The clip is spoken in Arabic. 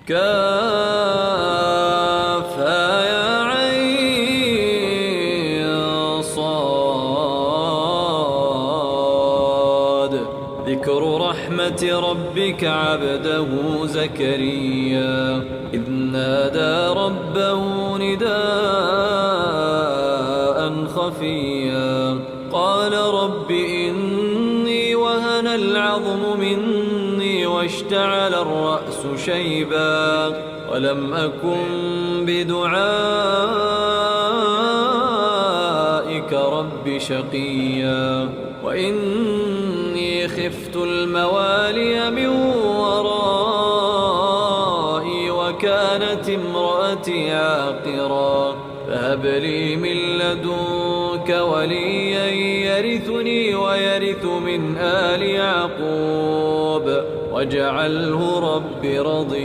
كافها عين صاد. ذكر رحمة ربك عبده زكريا إذ نادى ربه نداء خفيا قال رب إني وهن العظم مني واشتعل الرأس شيبا ولم أكن بدعائك رب شقيا وإني خفت الموالي من ورائي وكانت امرأتي عاقرا فهب لي من لدنك وليا يرثني ويرث من آل يعقوب واجعله رب رضيا.